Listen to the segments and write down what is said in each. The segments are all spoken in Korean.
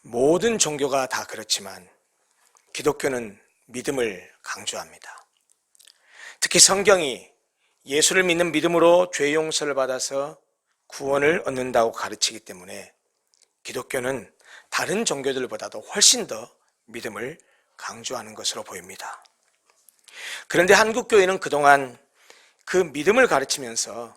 모든 종교가 다 그렇지만 기독교는 믿음을 강조합니다. 특히 성경이 예수를 믿는 믿음으로 죄 용서를 받아서 구원을 얻는다고 가르치기 때문에 기독교는 다른 종교들보다도 훨씬 더 믿음을 강조하는 것으로 보입니다. 그런데 한국교회는 그동안 그 믿음을 가르치면서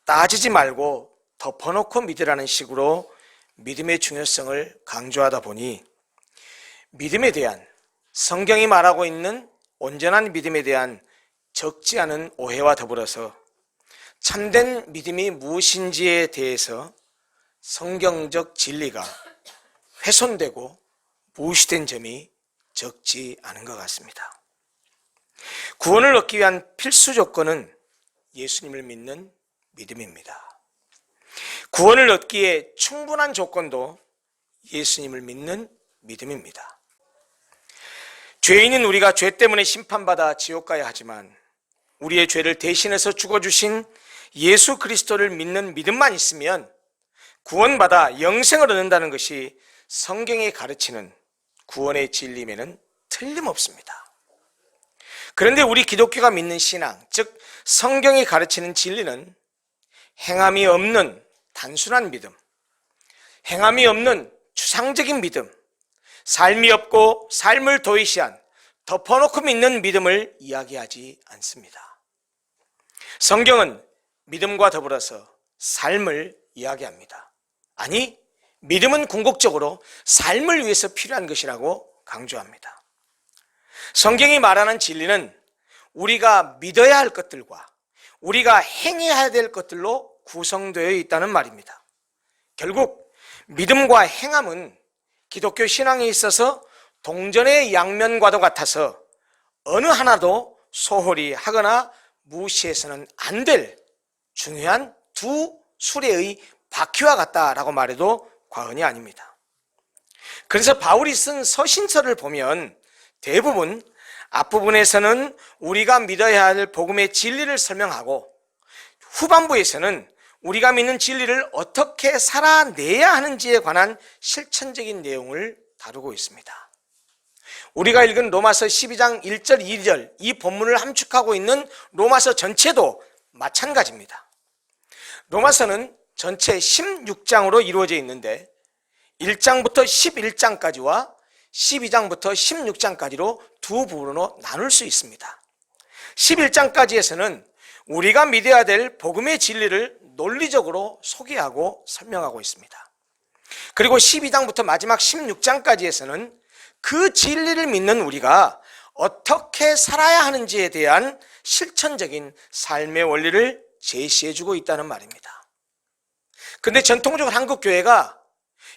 따지지 말고 덮어놓고 믿으라는 식으로 믿음의 중요성을 강조하다 보니 믿음에 대한, 성경이 말하고 있는 온전한 믿음에 대한 적지 않은 오해와 더불어서 참된 믿음이 무엇인지에 대해서 성경적 진리가 훼손되고 무시된 점이 적지 않은 것 같습니다. 구원을 얻기 위한 필수 조건은 예수님을 믿는 믿음입니다. 구원을 얻기에 충분한 조건도 예수님을 믿는 믿음입니다. 죄인인 우리가 죄 때문에 심판받아 지옥 가야 하지만 우리의 죄를 대신해서 죽어주신 예수 그리스도를 믿는 믿음만 있으면 구원받아 영생을 얻는다는 것이 성경이 가르치는 구원의 진리에는 틀림없습니다. 그런데 우리 기독교가 믿는 신앙, 즉 성경이 가르치는 진리는 행함이 없는 단순한 믿음, 행함이 없는 추상적인 믿음, 삶이 없고 삶을 도외시한 덮어놓고 믿는 믿음을 이야기하지 않습니다. 성경은 믿음과 더불어서 삶을 이야기합니다. 아니, 믿음은 궁극적으로 삶을 위해서 필요한 것이라고 강조합니다. 성경이 말하는 진리는 우리가 믿어야 할 것들과 우리가 행해야 될 것들로 구성되어 있다는 말입니다. 결국 믿음과 행함은 기독교 신앙에 있어서 동전의 양면과도 같아서 어느 하나도 소홀히 하거나 무시해서는 안 될 중요한 두 수레의 바퀴와 같다라고 말해도 과언이 아닙니다. 그래서 바울이 쓴 서신서를 보면 대부분 앞부분에서는 우리가 믿어야 할 복음의 진리를 설명하고 후반부에서는 우리가 믿는 진리를 어떻게 살아내야 하는지에 관한 실천적인 내용을 다루고 있습니다. 우리가 읽은 로마서 12장 1절 2절 이 본문을 함축하고 있는 로마서 전체도 마찬가지입니다. 로마서는 전체 16장으로 이루어져 있는데 1장부터 11장까지와 12장부터 16장까지로 두 부분으로 나눌 수 있습니다. 11장까지에서는 우리가 믿어야 될 복음의 진리를 논리적으로 소개하고 설명하고 있습니다. 그리고 12장부터 마지막 16장까지에서는 그 진리를 믿는 우리가 어떻게 살아야 하는지에 대한 실천적인 삶의 원리를 제시해주고 있다는 말입니다. 그런데 전통적으로 한국교회가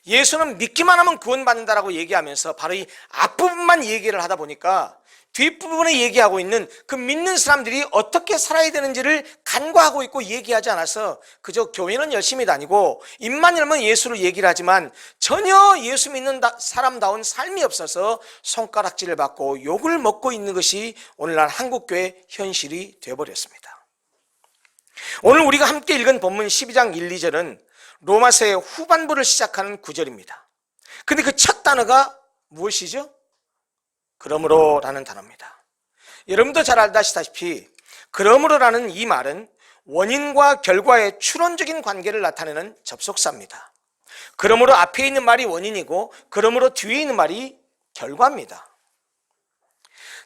예수는 믿기만 하면 구원받는다라고 얘기하면서 바로 이 앞부분만 얘기를 하다 보니까 뒷부분에 얘기하고 있는 그 믿는 사람들이 어떻게 살아야 되는지를 간과하고 있고 얘기하지 않아서 그저 교회는 열심히 다니고 입만 열면 예수를 얘기를 하지만 전혀 예수 믿는 사람다운 삶이 없어서 손가락질을 받고 욕을 먹고 있는 것이 오늘날 한국교회 현실이 되어버렸습니다. 오늘 우리가 함께 읽은 본문 12장 1, 2절은 로마서의 후반부를 시작하는 구절입니다. 근데 그 첫 단어가 무엇이죠? 그러므로 라는 단어입니다. 여러분도 잘 알다시피 그러므로라는 이 말은 원인과 결과의 추론적인 관계를 나타내는 접속사입니다. 그러므로 앞에 있는 말이 원인이고 그러므로 뒤에 있는 말이 결과입니다.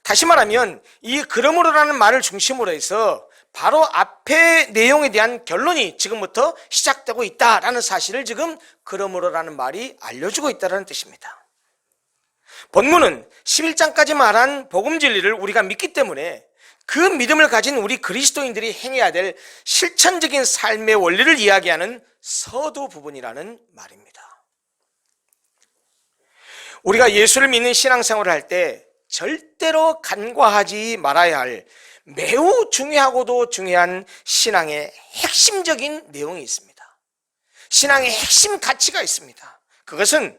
다시 말하면 이 그러므로라는 말을 중심으로 해서 바로 앞의 내용에 대한 결론이 지금부터 시작되고 있다라는 사실을 지금 그러므로라는 말이 알려주고 있다는 뜻입니다. 본문은 11장까지 말한 복음 진리를 우리가 믿기 때문에 그 믿음을 가진 우리 그리스도인들이 행해야 될 실천적인 삶의 원리를 이야기하는 서두 부분이라는 말입니다. 우리가 예수를 믿는 신앙생활을 할 때 절대로 간과하지 말아야 할 매우 중요하고도 중요한 신앙의 핵심적인 내용이 있습니다. 신앙의 핵심 가치가 있습니다. 그것은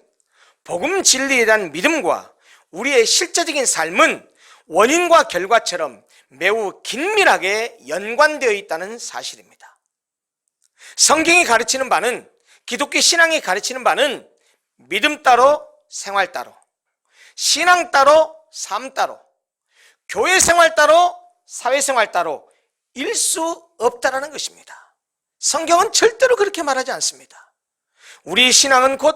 복음 진리에 대한 믿음과 우리의 실제적인 삶은 원인과 결과처럼 매우 긴밀하게 연관되어 있다는 사실입니다. 성경이 가르치는 바는, 기독교 신앙이 가르치는 바는 믿음 따로 생활 따로, 신앙 따로 삶 따로, 교회 생활 따로 사회생활 따로 일 수 없다라는 것입니다. 성경은 절대로 그렇게 말하지 않습니다. 우리 신앙은 곧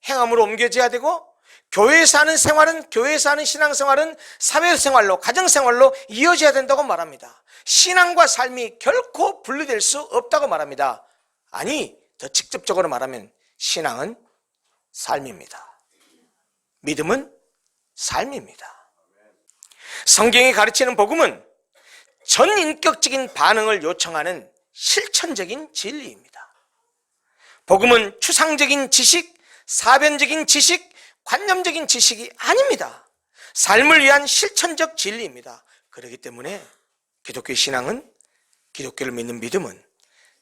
행함으로 옮겨져야 되고, 교회에서 하는 생활은, 교회에서 하는 신앙생활은 사회생활로, 가정생활로 이어져야 된다고 말합니다. 신앙과 삶이 결코 분리될 수 없다고 말합니다. 아니, 더 직접적으로 말하면 신앙은 삶입니다. 믿음은 삶입니다. 성경이 가르치는 복음은 전인격적인 반응을 요청하는 실천적인 진리입니다. 복음은 추상적인 지식, 사변적인 지식, 관념적인 지식이 아닙니다. 삶을 위한 실천적 진리입니다. 그렇기 때문에 기독교 신앙은, 기독교를 믿는 믿음은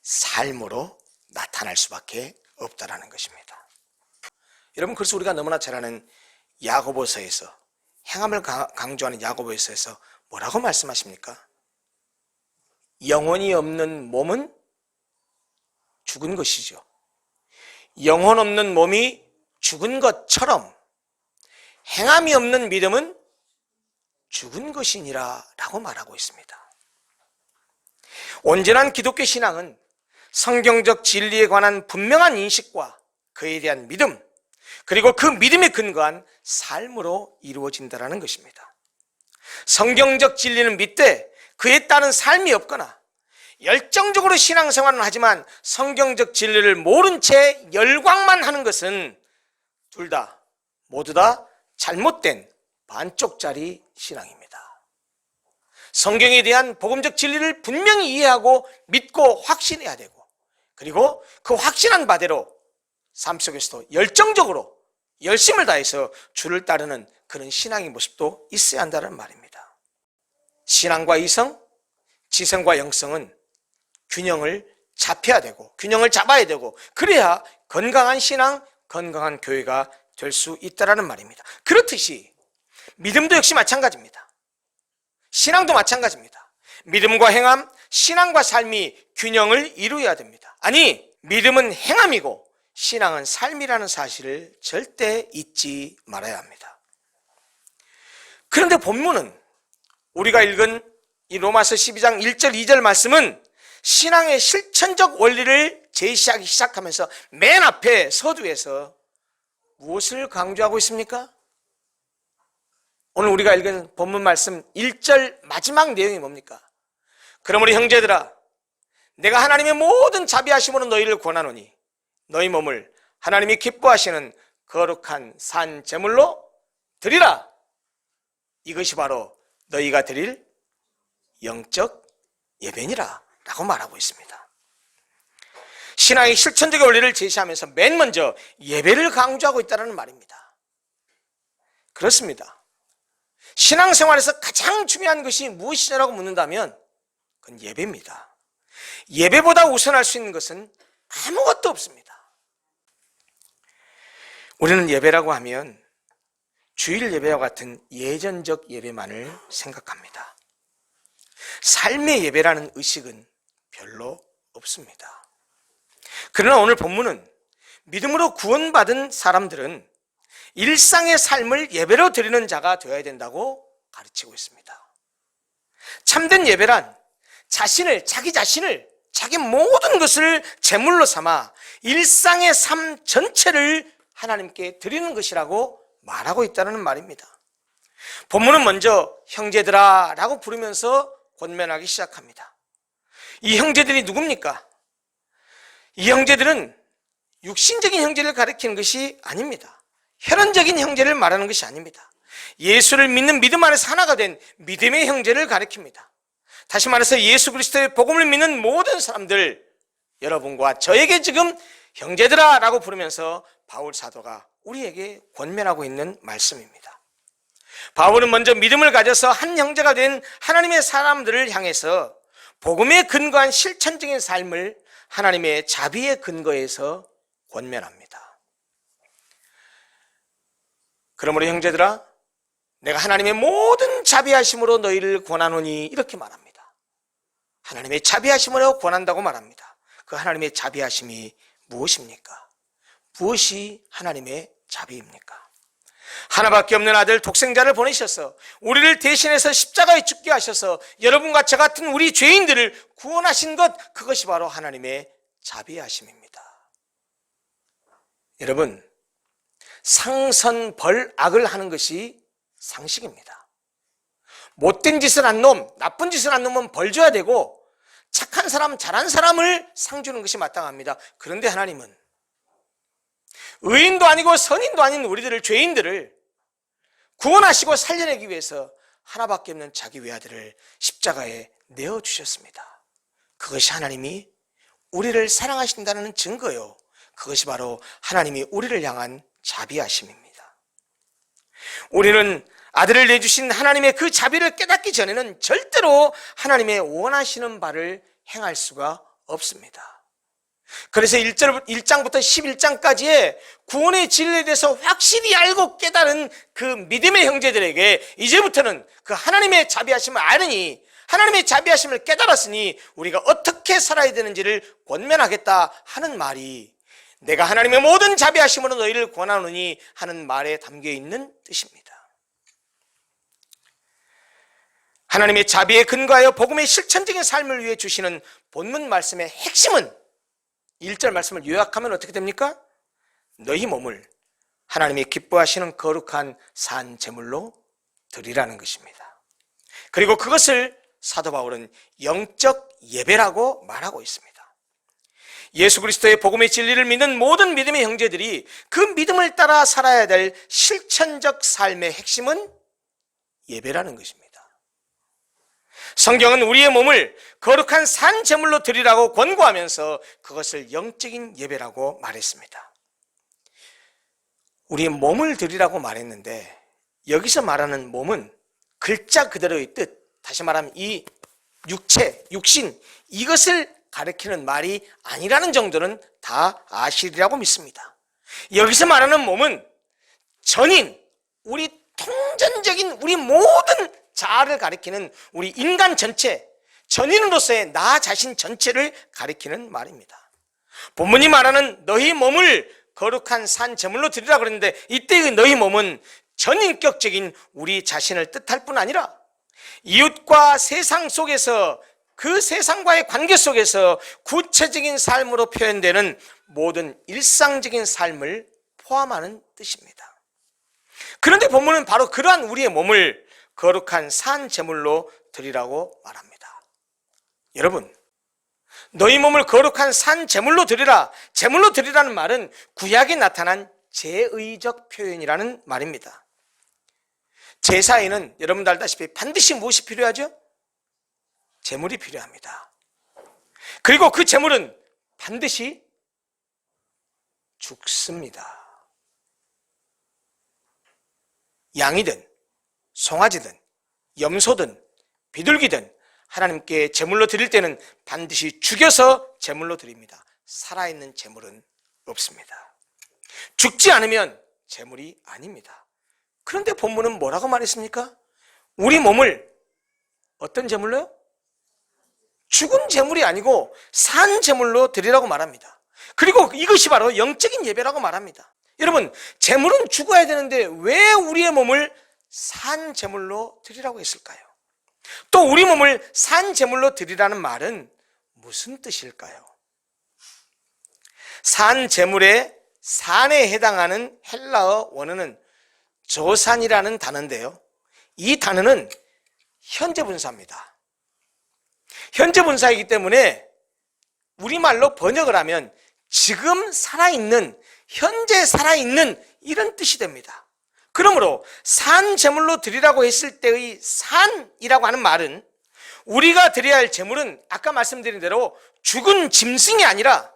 삶으로 나타날 수밖에 없다라는 것입니다. 여러분, 그래서 우리가 너무나 잘 아는 야고보서에서, 행함을 강조하는 야고보서에서 뭐라고 말씀하십니까? 영혼이 없는 몸은 죽은 것이죠. 영혼 없는 몸이 죽은 것처럼 행함이 없는 믿음은 죽은 것이니라 라고 말하고 있습니다. 온전한 기독교 신앙은 성경적 진리에 관한 분명한 인식과 그에 대한 믿음, 그리고 그 믿음에 근거한 삶으로 이루어진다는 것입니다. 성경적 진리는 믿되 그에 따른 삶이 없거나 열정적으로 신앙생활은 하지만 성경적 진리를 모른 채 열광만 하는 것은 둘 다, 모두 다 잘못된 반쪽짜리 신앙입니다. 성경에 대한 복음적 진리를 분명히 이해하고 믿고 확신해야 되고, 그리고 그 확신한 바대로 삶 속에서도 열정적으로 열심을 다해서 주를 따르는 그런 신앙의 모습도 있어야 한다는 말입니다. 신앙과 이성, 지성과 영성은 균형을 잡혀야 되고, 균형을 잡아야 되고, 그래야 건강한 신앙, 건강한 교회가 될 수 있다는 말입니다. 그렇듯이 믿음도 역시 마찬가지입니다. 신앙도 마찬가지입니다. 믿음과 행함, 신앙과 삶이 균형을 이루어야 됩니다. 아니, 믿음은 행함이고 신앙은 삶이라는 사실을 절대 잊지 말아야 합니다. 그런데 본문은, 우리가 읽은 이 로마서 12장 1절 2절 말씀은 신앙의 실천적 원리를 제시하기 시작하면서 맨 앞에 서두에서 무엇을 강조하고 있습니까? 오늘 우리가 읽은 본문 말씀 1절 마지막 내용이 뭡니까? 그러므로 형제들아, 내가 하나님의 모든 자비하심으로 너희를 권하노니 너희 몸을 하나님이 기뻐하시는 거룩한 산 제물로 드리라. 이것이 바로 너희가 드릴 영적 예배니라 라고 말하고 있습니다. 신앙의 실천적인 원리를 제시하면서 맨 먼저 예배를 강조하고 있다는 말입니다. 그렇습니다. 신앙생활에서 가장 중요한 것이 무엇이냐고 묻는다면 그건 예배입니다. 예배보다 우선할 수 있는 것은 아무것도 없습니다. 우리는 예배라고 하면 주일 예배와 같은 예전적 예배만을 생각합니다. 삶의 예배라는 의식은 별로 없습니다. 그러나 오늘 본문은 믿음으로 구원받은 사람들은 일상의 삶을 예배로 드리는 자가 되어야 된다고 가르치고 있습니다. 참된 예배란 자기 자신을, 자기 모든 것을 제물로 삼아 일상의 삶 전체를 하나님께 드리는 것이라고 말하고 있다는 말입니다. 본문은 먼저 형제들아 라고 부르면서 권면하기 시작합니다. 이 형제들이 누굽니까? 이 형제들은 육신적인 형제를 가리키는 것이 아닙니다. 혈연적인 형제를 말하는 것이 아닙니다. 예수를 믿는 믿음 안에서 하나가 된 믿음의 형제를 가리킵니다. 다시 말해서 예수 그리스도의 복음을 믿는 모든 사람들, 여러분과 저에게 지금 형제들아 라고 부르면서 바울 사도가 우리에게 권면하고 있는 말씀입니다. 바울은 먼저 믿음을 가져서 한 형제가 된 하나님의 사람들을 향해서 복음에 근거한 실천적인 삶을 하나님의 자비에 근거해서 권면합니다. 그러므로 형제들아, 내가 하나님의 모든 자비하심으로 너희를 권하노니 이렇게 말합니다. 하나님의 자비하심으로 권한다고 말합니다. 그 하나님의 자비하심이 무엇입니까? 무엇이 하나님의 자비입니까? 하나밖에 없는 아들 독생자를 보내셔서 우리를 대신해서 십자가에 죽게 하셔서 여러분과 저 같은 우리 죄인들을 구원하신 것, 그것이 바로 하나님의 자비하심입니다. 여러분, 상선벌악을 하는 것이 상식입니다. 못된 짓을 한 놈, 나쁜 짓을 한 놈은 벌 줘야 되고 착한 사람, 잘한 사람을 상 주는 것이 마땅합니다. 그런데 하나님은 의인도 아니고 선인도 아닌 우리들을, 죄인들을 구원하시고 살려내기 위해서 하나밖에 없는 자기 외아들을 십자가에 내어주셨습니다. 그것이 하나님이 우리를 사랑하신다는 증거요, 그것이 바로 하나님이 우리를 향한 자비하심입니다. 우리는 아들을 내주신 하나님의 그 자비를 깨닫기 전에는 절대로 하나님의 원하시는 바를 행할 수가 없습니다. 그래서 1장부터 11장까지의 구원의 진리에 대해서 확실히 알고 깨달은 그 믿음의 형제들에게 이제부터는 그 하나님의 자비하심을 아느니, 하나님의 자비하심을 깨달았으니 우리가 어떻게 살아야 되는지를 권면하겠다 하는 말이, 내가 하나님의 모든 자비하심으로 너희를 권하노니 하는 말에 담겨있는 뜻입니다. 하나님의 자비에 근거하여 복음의 실천적인 삶을 위해 주시는 본문 말씀의 핵심은 1절 말씀을 요약하면 어떻게 됩니까? 너희 몸을 하나님이 기뻐하시는 거룩한 산 제물로 드리라는 것입니다. 그리고 그것을 사도 바울은 영적 예배라고 말하고 있습니다. 예수 그리스도의 복음의 진리를 믿는 모든 믿음의 형제들이 그 믿음을 따라 살아야 될 실천적 삶의 핵심은 예배라는 것입니다. 성경은 우리의 몸을 거룩한 산 제물로 드리라고 권고하면서 그것을 영적인 예배라고 말했습니다. 우리의 몸을 드리라고 말했는데 여기서 말하는 몸은 글자 그대로의 뜻, 다시 말하면 이 육체, 육신, 이것을 가리키는 말이 아니라는 정도는 다 아시리라고 믿습니다. 여기서 말하는 몸은 전인, 우리 통전적인 우리 모든 자아를 가리키는 우리 인간 전체, 전인으로서의 나 자신 전체를 가리키는 말입니다. 본문이 말하는 너희 몸을 거룩한 산 제물로 드리라 그랬는데 이때의 너희 몸은 전인격적인 우리 자신을 뜻할 뿐 아니라 이웃과 세상 속에서, 그 세상과의 관계 속에서 구체적인 삶으로 표현되는 모든 일상적인 삶을 포함하는 뜻입니다. 그런데 본문은 바로 그러한 우리의 몸을 거룩한 산 제물로 드리라고 말합니다. 여러분, 너희 몸을 거룩한 산 제물로 드리라, 제물로 드리라는 말은 구약에 나타난 제의적 표현이라는 말입니다. 제사에는 여러분도 알다시피 반드시 무엇이 필요하죠? 제물이 필요합니다. 그리고 그 제물은 반드시 죽습니다. 양이든 송아지든 염소든 비둘기든 하나님께 제물로 드릴 때는 반드시 죽여서 제물로 드립니다. 살아있는 제물은 없습니다. 죽지 않으면 제물이 아닙니다. 그런데 본문은 뭐라고 말했습니까? 우리 몸을 어떤 제물로요? 죽은 제물이 아니고 산 제물로 드리라고 말합니다. 그리고 이것이 바로 영적인 예배라고 말합니다. 여러분, 제물은 죽어야 되는데 왜 우리의 몸을 산 제물로 드리라고 했을까요? 또 우리 몸을 산 제물로 드리라는 말은 무슨 뜻일까요? 산 제물의 산에 해당하는 헬라어 원어는 조산이라는 단어인데요, 이 단어는 현재 분사입니다. 현재 분사이기 때문에 우리말로 번역을 하면 지금 살아있는, 현재 살아있는, 이런 뜻이 됩니다. 그러므로 산 제물로 드리라고 했을 때의 산이라고 하는 말은 우리가 드려야 할 제물은 아까 말씀드린 대로 죽은 짐승이 아니라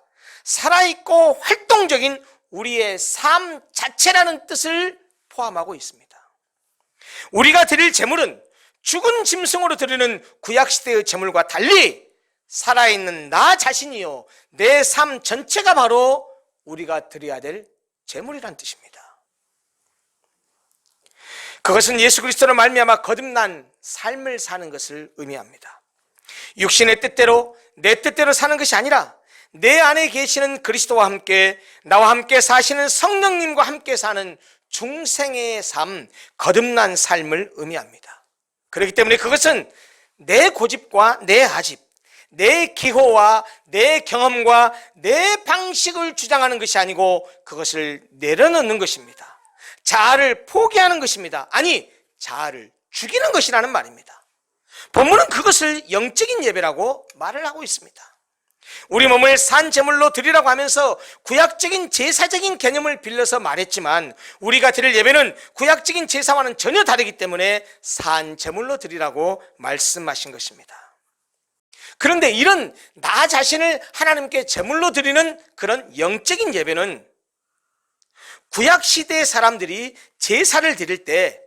살아있고 활동적인 우리의 삶 자체라는 뜻을 포함하고 있습니다. 우리가 드릴 제물은 죽은 짐승으로 드리는 구약시대의 제물과 달리 살아있는 나 자신이요, 내 삶 전체가 바로 우리가 드려야 될 제물이란 뜻입니다. 그것은 예수 그리스도로 말미암아 거듭난 삶을 사는 것을 의미합니다. 육신의 뜻대로, 내 뜻대로 사는 것이 아니라 내 안에 계시는 그리스도와 함께 나와 함께 사시는 성령님과 함께 사는 중생의 삶, 거듭난 삶을 의미합니다. 그렇기 때문에 그것은 내 고집과 내 아집, 내 기호와 내 경험과 내 방식을 주장하는 것이 아니고 그것을 내려놓는 것입니다. 자아를 포기하는 것입니다. 아니, 자아를 죽이는 것이라는 말입니다. 본문은 그것을 영적인 예배라고 말을 하고 있습니다. 우리 몸을 산 제물로 드리라고 하면서 구약적인 제사적인 개념을 빌려서 말했지만 우리가 드릴 예배는 구약적인 제사와는 전혀 다르기 때문에 산 제물로 드리라고 말씀하신 것입니다. 그런데 이런 나 자신을 하나님께 제물로 드리는 그런 영적인 예배는 구약시대의 사람들이 제사를 드릴 때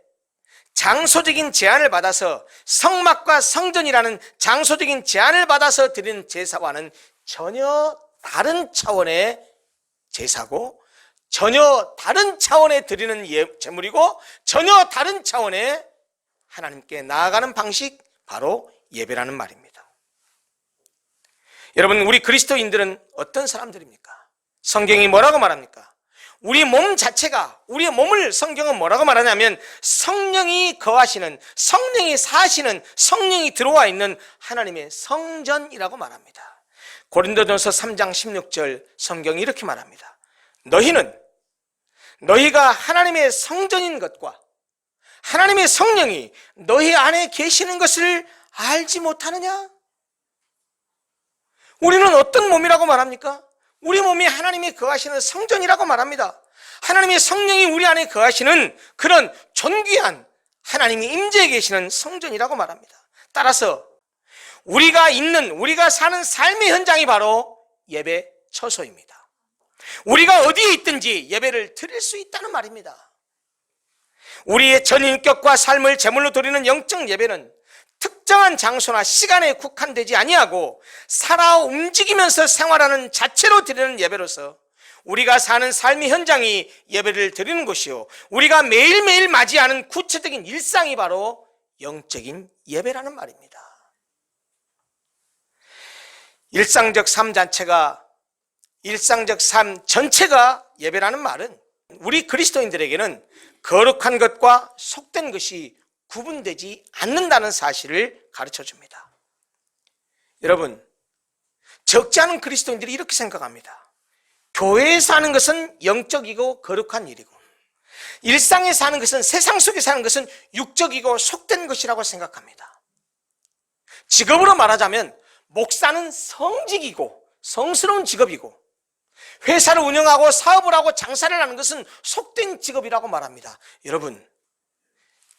장소적인 제한을 받아서 성막과 성전이라는 장소적인 제한을 받아서 드리는 제사와는 전혀 다른 차원의 제사고 전혀 다른 차원에 드리는 제물이고 전혀 다른 차원의 하나님께 나아가는 방식, 바로 예배라는 말입니다. 여러분, 우리 그리스도인들은 어떤 사람들입니까? 성경이 뭐라고 말합니까? 우리 몸 자체가, 우리의 몸을 성경은 뭐라고 말하냐면 성령이 거하시는, 성령이 사시는, 성령이 들어와 있는 하나님의 성전이라고 말합니다. 고린도전서 3장 16절 성경이 이렇게 말합니다. 너희가 하나님의 성전인 것과 하나님의 성령이 너희 안에 계시는 것을 알지 못하느냐? 우리는 어떤 몸이라고 말합니까? 우리 몸이 하나님이 거하시는 성전이라고 말합니다. 하나님의 성령이 우리 안에 거하시는 그런 존귀한 하나님이 임재해 계시는 성전이라고 말합니다. 따라서 우리가 사는 삶의 현장이 바로 예배 처소입니다. 우리가 어디에 있든지 예배를 드릴 수 있다는 말입니다. 우리의 전인격과 삶을 제물로 드리는 영적 예배는 특정한 장소나 시간에 국한되지 아니하고 살아 움직이면서 생활하는 자체로 드리는 예배로서 우리가 사는 삶의 현장이 예배를 드리는 곳이요, 우리가 매일매일 맞이하는 구체적인 일상이 바로 영적인 예배라는 말입니다. 일상적 삶 전체가 예배라는 말은 우리 그리스도인들에게는 거룩한 것과 속된 것이 구분되지 않는다는 사실을 가르쳐 줍니다. 여러분, 적지 않은 그리스도인들이 이렇게 생각합니다. 교회에 사는 것은 영적이고 거룩한 일이고 일상에 사는 것은, 세상 속에 사는 것은 육적이고 속된 것이라고 생각합니다. 직업으로 말하자면 목사는 성직이고 성스러운 직업이고 회사를 운영하고 사업을 하고 장사를 하는 것은 속된 직업이라고 말합니다. 여러분,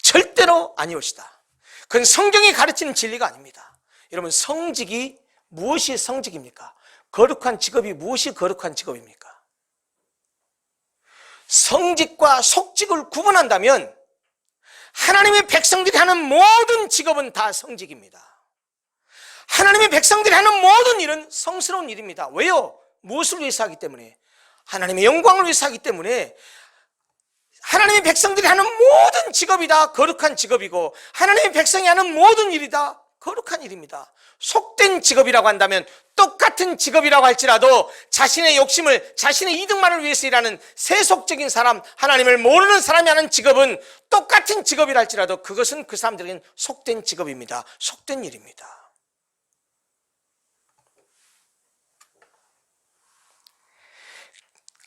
절대로 아니옵시다. 그건 성경이 가르치는 진리가 아닙니다. 여러분, 성직이 무엇이 성직입니까? 거룩한 직업이 무엇이 거룩한 직업입니까? 성직과 속직을 구분한다면 하나님의 백성들이 하는 모든 직업은 다 성직입니다. 하나님의 백성들이 하는 모든 일은 성스러운 일입니다. 왜요? 무엇을 위해서 하기 때문에? 하나님의 영광을 위해서 하기 때문에. 하나님의 백성들이 하는 모든 직업이 다 거룩한 직업이고 하나님의 백성이 하는 모든 일이 다 거룩한 일입니다. 속된 직업이라고 한다면, 똑같은 직업이라고 할지라도 자신의 욕심을, 자신의 이득만을 위해서 일하는 세속적인 사람, 하나님을 모르는 사람이 하는 직업은 똑같은 직업이라 할지라도 그것은 그 사람들에게는 속된 직업입니다. 속된 일입니다.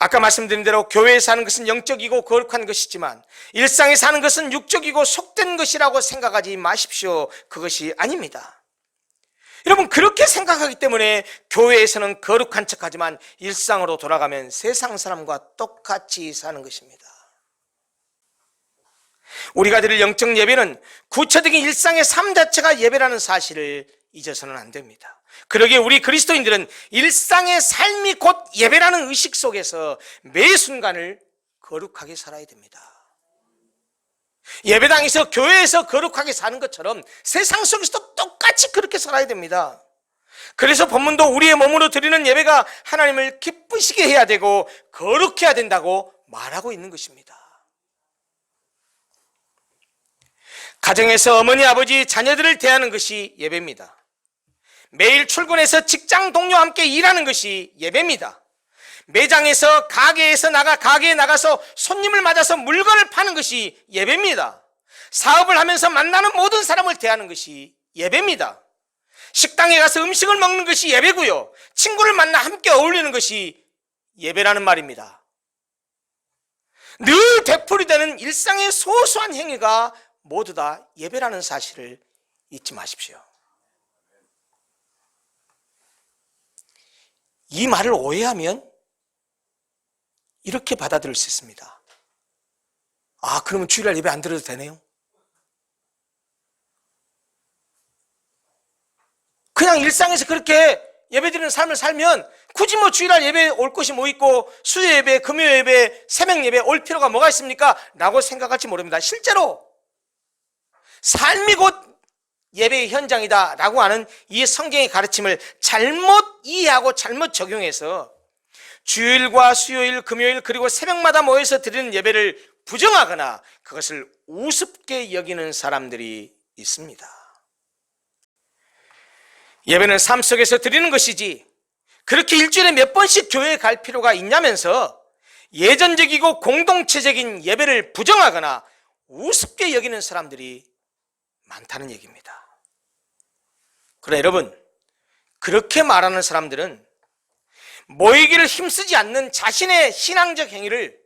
아까 말씀드린 대로 교회에 사는 것은 영적이고 거룩한 것이지만 일상에 사는 것은 육적이고 속된 것이라고 생각하지 마십시오. 그것이 아닙니다. 여러분, 그렇게 생각하기 때문에 교회에서는 거룩한 척하지만 일상으로 돌아가면 세상 사람과 똑같이 사는 것입니다. 우리가 드릴 영적 예배는 구체적인 일상의 삶 자체가 예배라는 사실을 잊어서는 안 됩니다. 그러기에 우리 그리스도인들은 일상의 삶이 곧 예배라는 의식 속에서 매 순간을 거룩하게 살아야 됩니다. 예배당에서, 교회에서 거룩하게 사는 것처럼 세상 속에서도 똑같이 그렇게 살아야 됩니다. 그래서 본문도 우리의 몸으로 드리는 예배가 하나님을 기쁘시게 해야 되고 거룩해야 된다고 말하고 있는 것입니다. 가정에서 어머니, 아버지, 자녀들을 대하는 것이 예배입니다. 매일 출근해서 직장 동료와 함께 일하는 것이 예배입니다. 매장에서 가게에 나가서 손님을 맞아서 물건을 파는 것이 예배입니다. 사업을 하면서 만나는 모든 사람을 대하는 것이 예배입니다. 식당에 가서 음식을 먹는 것이 예배고요. 친구를 만나 함께 어울리는 것이 예배라는 말입니다. 늘 되풀이되는 일상의 소소한 행위가 모두 다 예배라는 사실을 잊지 마십시오. 이 말을 오해하면 이렇게 받아들일 수 있습니다. 아, 그러면 주일날 예배 안 드려도 되네요? 그냥 일상에서 그렇게 예배드리는 삶을 살면 굳이 뭐 주일날 예배 올 것이 뭐 있고 수요 예배, 금요 예배, 새벽 예배 올 필요가 뭐가 있습니까? 라고 생각할지 모릅니다. 실제로 삶이 곧 예배의 현장이다 라고 하는 이 성경의 가르침을 잘못 이해하고 잘못 적용해서 주일과 수요일, 금요일 그리고 새벽마다 모여서 드리는 예배를 부정하거나 그것을 우습게 여기는 사람들이 있습니다. 예배는 삶 속에서 드리는 것이지 그렇게 일주일에 몇 번씩 교회에 갈 필요가 있냐면서 예전적이고 공동체적인 예배를 부정하거나 우습게 여기는 사람들이 많다는 얘기입니다. 그러나 여러분, 그렇게 말하는 사람들은 모이기를 힘쓰지 않는 자신의 신앙적 행위를,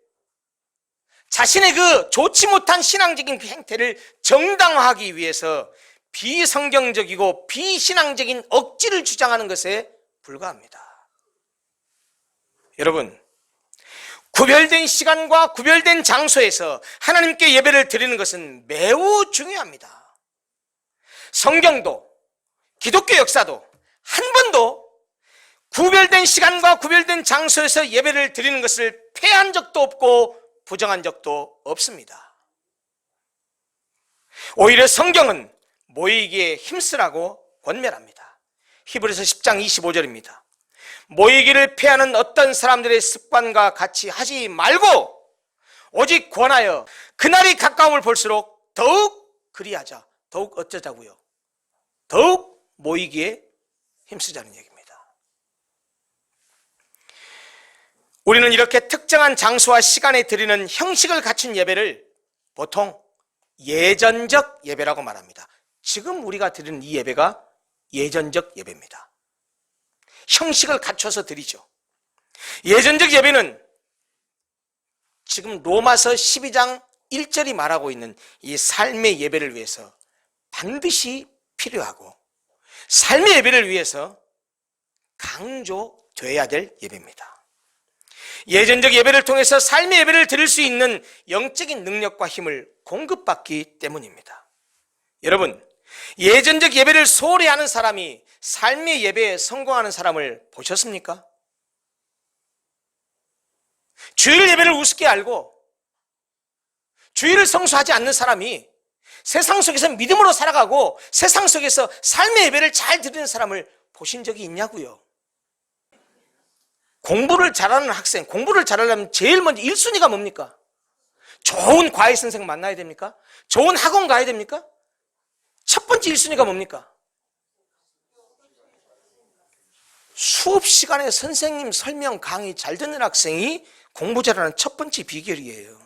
자신의 그 좋지 못한 신앙적인 그 행태를 정당화하기 위해서 비성경적이고 비신앙적인 억지를 주장하는 것에 불과합니다. 여러분, 구별된 시간과 구별된 장소에서 하나님께 예배를 드리는 것은 매우 중요합니다. 성경도 기독교 역사도 한 번도 구별된 시간과 구별된 장소에서 예배를 드리는 것을 폐한 적도 없고 부정한 적도 없습니다. 오히려 성경은 모이기에 힘쓰라고 권면합니다. 히브리서 10장 25절입니다. 모이기를 폐하는 어떤 사람들의 습관과 같이 하지 말고 오직 권하여 그날이 가까움을 볼수록 더욱 그리하자. 더욱 어쩌자고요? 더욱 모이기에 힘쓰자는 얘기입니다. 우리는 이렇게 특정한 장소와 시간에 드리는 형식을 갖춘 예배를 보통 예전적 예배라고 말합니다. 지금 우리가 드리는 이 예배가 예전적 예배입니다. 형식을 갖춰서 드리죠. 예전적 예배는 지금 로마서 12장 1절이 말하고 있는 이 삶의 예배를 위해서 반드시 필요하고 삶의 예배를 위해서 강조되어야 될 예배입니다. 예전적 예배를 통해서 삶의 예배를 드릴 수 있는 영적인 능력과 힘을 공급받기 때문입니다. 여러분, 예전적 예배를 소홀히 하는 사람이 삶의 예배에 성공하는 사람을 보셨습니까? 주일 예배를 우습게 알고 주일을 성수하지 않는 사람이 세상 속에서 믿음으로 살아가고 세상 속에서 삶의 예배를 잘 드리는 사람을 보신 적이 있냐고요? 공부를 잘하는 학생, 공부를 잘하려면 제일 먼저 1순위가 뭡니까? 좋은 과외 선생 만나야 됩니까? 좋은 학원 가야 됩니까? 첫 번째 1순위가 뭡니까? 수업 시간에 선생님 설명 강의 잘 듣는 학생이 공부 잘하는 첫 번째 비결이에요.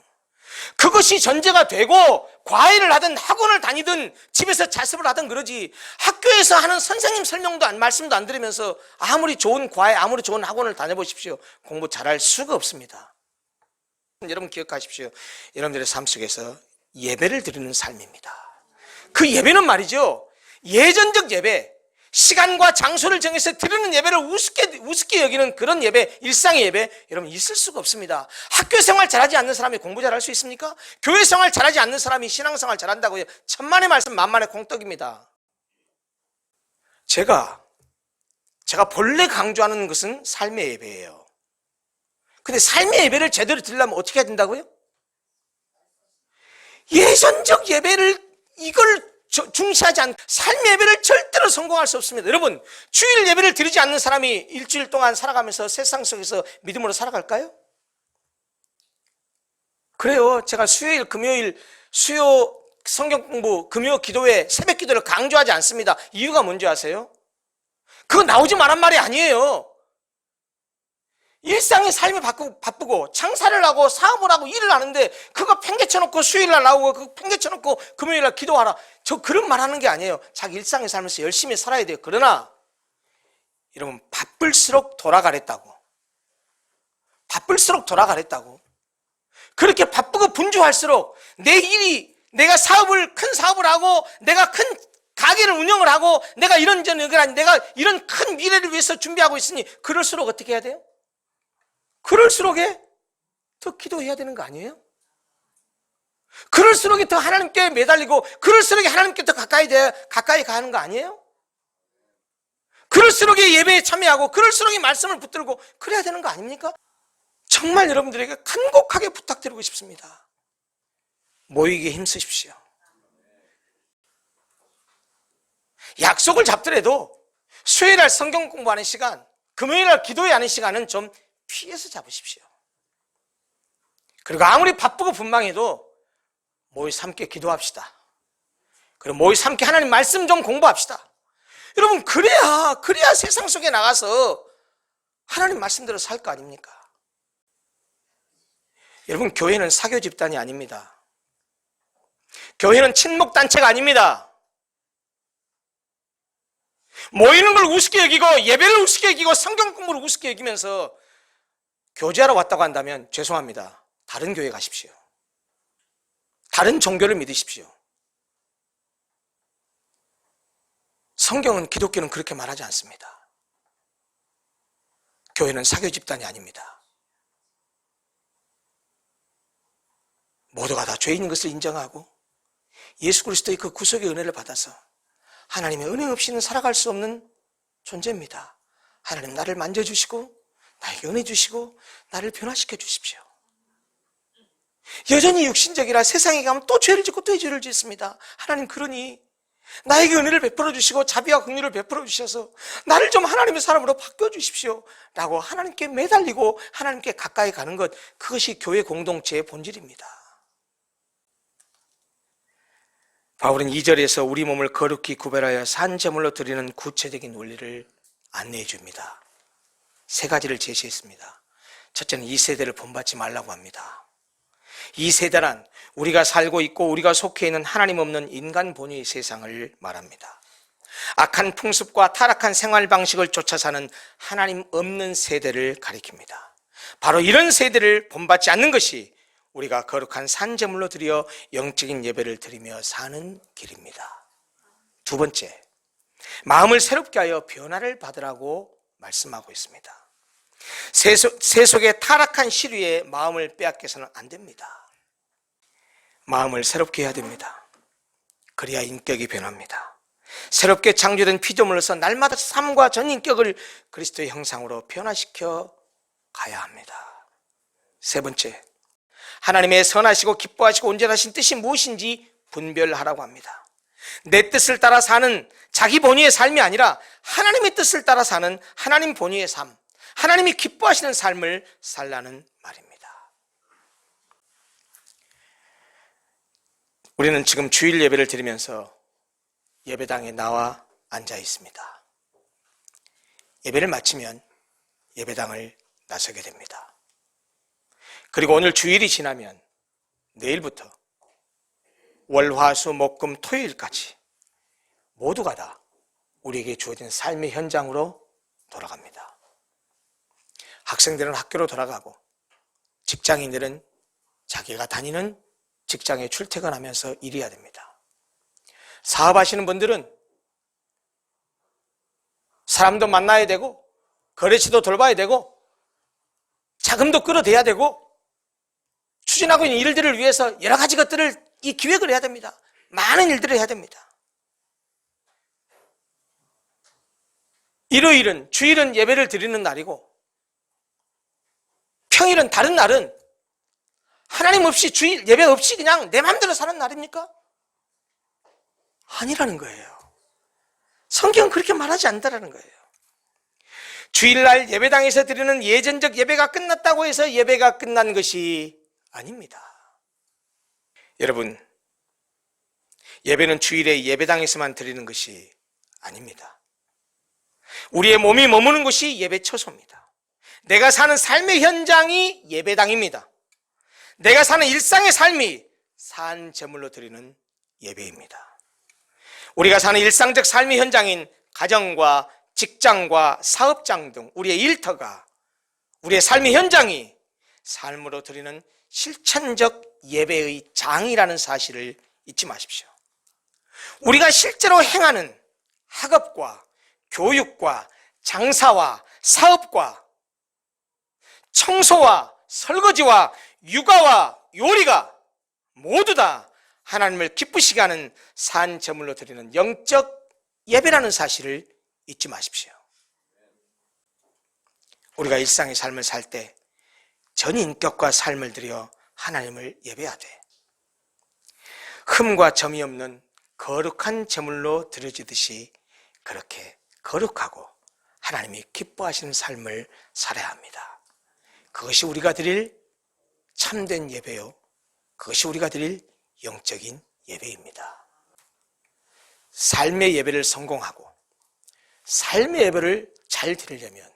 그것이 전제가 되고 과외를 하든 학원을 다니든 집에서 자습을 하든 그러지, 학교에서 하는 선생님 설명도 말씀도 안 들으면서 아무리 좋은 과외, 아무리 좋은 학원을 다녀보십시오. 공부 잘할 수가 없습니다. 여러분 기억하십시오. 여러분들의 삶 속에서 예배를 드리는 삶입니다. 그 예배는 말이죠, 예전적 예배, 시간과 장소를 정해서 드리는 예배를 우습게 여기는 그런 예배, 일상의 예배, 여러분 있을 수가 없습니다. 학교 생활 잘하지 않는 사람이 공부 잘할 수 있습니까? 교회 생활 잘하지 않는 사람이 신앙생활 잘한다고요? 천만의 말씀 만만의 콩떡입니다. 제가 본래 강조하는 것은 삶의 예배예요. 근데 삶의 예배를 제대로 드리려면 어떻게 해야 된다고요? 예전적 예배를 이걸 중시하지 않는 삶의 예배를 절대로 성공할 수 없습니다. 여러분, 주일 예배를 드리지 않는 사람이 일주일 동안 살아가면서 세상 속에서 믿음으로 살아갈까요? 그래요. 제가 수요일, 금요일, 수요 성경 공부, 금요 기도회, 새벽 기도를 강조하지 않습니다. 이유가 뭔지 아세요? 그거 나오지 말란 말이 아니에요. 일상의 삶이 바쁘고 장사를 하고 사업을 하고 일을 하는데 그거 팽개쳐놓고 수요일날 나오고 그거 팽개쳐놓고 금요일날 기도하라, 저 그런 말 하는 게 아니에요. 자기 일상의 삶에서 열심히 살아야 돼요. 그러나 여러분, 바쁠수록 돌아가랬다고. 바쁠수록 돌아가랬다고. 그렇게 바쁘고 분주할수록 내 일이, 내가 큰 사업을 하고 내가 큰 가게를 운영을 하고 내가 내가 이런 큰 미래를 위해서 준비하고 있으니 그럴수록 어떻게 해야 돼요? 그럴수록 더 기도해야 되는 거 아니에요? 그럴수록 더 하나님께 매달리고 그럴수록 하나님께 더 가까이 가는 거 아니에요? 그럴수록 예배에 참여하고 그럴수록 말씀을 붙들고 그래야 되는 거 아닙니까? 정말 여러분들에게 간곡하게 부탁드리고 싶습니다. 모이기에 힘쓰십시오. 약속을 잡더라도 수요일날 성경 공부하는 시간, 금요일날 기도해야 하는 시간은 좀 피해서 잡으십시오. 그리고 아무리 바쁘고 분망해도 모여서 함께 기도합시다. 그리고 모여서 함께 하나님 말씀 좀 공부합시다. 여러분, 그래야 세상 속에 나가서 하나님 말씀대로 살 거 아닙니까? 여러분, 교회는 사교 집단이 아닙니다. 교회는 친목단체가 아닙니다. 모이는 걸 우습게 여기고 예배를 우습게 여기고 성경 공부를 우습게 여기면서 교제하러 왔다고 한다면 죄송합니다. 다른 교회 가십시오. 다른 종교를 믿으십시오. 성경은, 기독교는 그렇게 말하지 않습니다. 교회는 사교 집단이 아닙니다. 모두가 다 죄인인 것을 인정하고 예수 그리스도의 그 구속의 은혜를 받아서 하나님의 은혜 없이는 살아갈 수 없는 존재입니다. 하나님, 나를 만져주시고 나에게 은혜 주시고 나를 변화시켜 주십시오. 여전히 육신적이라 세상에 가면 또 죄를 짓고 또 죄를 짓습니다. 하나님, 그러니 나에게 은혜를 베풀어 주시고 자비와 긍휼을 베풀어 주셔서 나를 좀 하나님의 사람으로 바꿔 주십시오 라고 하나님께 매달리고 하나님께 가까이 가는 것, 그것이 교회 공동체의 본질입니다. 바울은 2절에서 우리 몸을 거룩히 구별하여 산 제물로 드리는 구체적인 원리를 안내해 줍니다. 3가지를 제시했습니다. 첫째는 이 세대를 본받지 말라고 합니다. 이 세대란 우리가 살고 있고 우리가 속해 있는 하나님 없는 인간 본위의 세상을 말합니다. 악한 풍습과 타락한 생활 방식을 쫓아 사는 하나님 없는 세대를 가리킵니다. 바로 이런 세대를 본받지 않는 것이 우리가 거룩한 산제물로 드려 영적인 예배를 드리며 사는 길입니다. 2번째, 마음을 새롭게 하여 변화를 받으라고 말씀하고 있습니다. 세속의 타락한 시류에 마음을 빼앗겨서는 안 됩니다. 마음을 새롭게 해야 됩니다. 그래야 인격이 변합니다. 새롭게 창조된 피조물로서 날마다 삶과 전 인격을 그리스도의 형상으로 변화시켜 가야 합니다. 3번째, 하나님의 선하시고 기뻐하시고 온전하신 뜻이 무엇인지 분별하라고 합니다. 내 뜻을 따라 사는 자기 본위의 삶이 아니라 하나님의 뜻을 따라 사는 하나님 본위의 삶, 하나님이 기뻐하시는 삶을 살라는 말입니다. 우리는 지금 주일 예배를 드리면서 예배당에 나와 앉아 있습니다. 예배를 마치면 예배당을 나서게 됩니다. 그리고 오늘 주일이 지나면 내일부터 월, 화, 수, 목, 금, 토요일까지 모두가 다 우리에게 주어진 삶의 현장으로 돌아갑니다. 학생들은 학교로 돌아가고 직장인들은 자기가 다니는 직장에 출퇴근하면서 일해야 됩니다. 사업하시는 분들은 사람도 만나야 되고 거래처도 돌봐야 되고 자금도 끌어대야 되고 추진하고 있는 일들을 위해서 여러 가지 것들을 기획을 해야 됩니다. 많은 일들을 해야 됩니다. 일요일은, 주일은 예배를 드리는 날이고 평일은, 다른 날은 하나님 없이, 주일 예배 없이 그냥 내 마음대로 사는 날입니까? 아니라는 거예요. 성경은 그렇게 말하지 않는다는 거예요. 주일날 예배당에서 드리는 예전적 예배가 끝났다고 해서 예배가 끝난 것이 아닙니다. 여러분, 예배는 주일에 예배당에서만 드리는 것이 아닙니다. 우리의 몸이 머무는 곳이 예배 처소입니다. 내가 사는 삶의 현장이 예배당입니다. 내가 사는 일상의 삶이 산 제물로 드리는 예배입니다. 우리가 사는 일상적 삶의 현장인 가정과 직장과 사업장 등 우리의 일터가, 우리의 삶의 현장이 삶으로 드리는 실천적 예배의 장이라는 사실을 잊지 마십시오. 우리가 실제로 행하는 학업과 교육과 장사와 사업과 청소와 설거지와 육아와 요리가 모두 다 하나님을 기쁘시게 하는 산 제물로 드리는 영적 예배라는 사실을 잊지 마십시오. 우리가 일상의 삶을 살 때 전인격과 삶을 들여 하나님을 예배하되 흠과 점이 없는 거룩한 제물로 드려지듯이 그렇게 거룩하고 하나님이 기뻐하시는 삶을 살아야 합니다. 그것이 우리가 드릴 참된 예배요, 그것이 우리가 드릴 영적인 예배입니다. 삶의 예배를 성공하고 삶의 예배를 잘 드리려면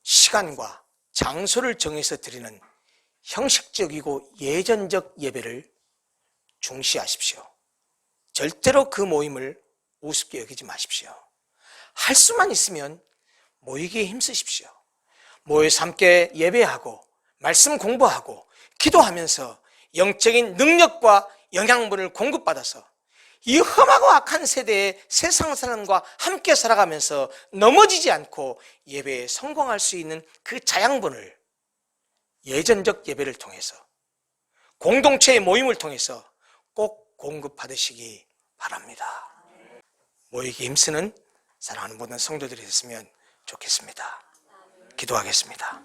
시간과 장소를 정해서 드리는 형식적이고 예전적 예배를 중시하십시오. 절대로 그 모임을 우습게 여기지 마십시오. 할 수만 있으면 모이기에 힘쓰십시오. 모여서 함께 예배하고 말씀 공부하고 기도하면서 영적인 능력과 영양분을 공급받아서 이 험하고 악한 세대의 세상 사람과 함께 살아가면서 넘어지지 않고 예배에 성공할 수 있는 그 자양분을 예전적 예배를 통해서, 공동체의 모임을 통해서 꼭 공급받으시기 바랍니다. 모이기 힘쓰는 사랑하는 모든 성도들이 됐으면 좋겠습니다. 기도하겠습니다.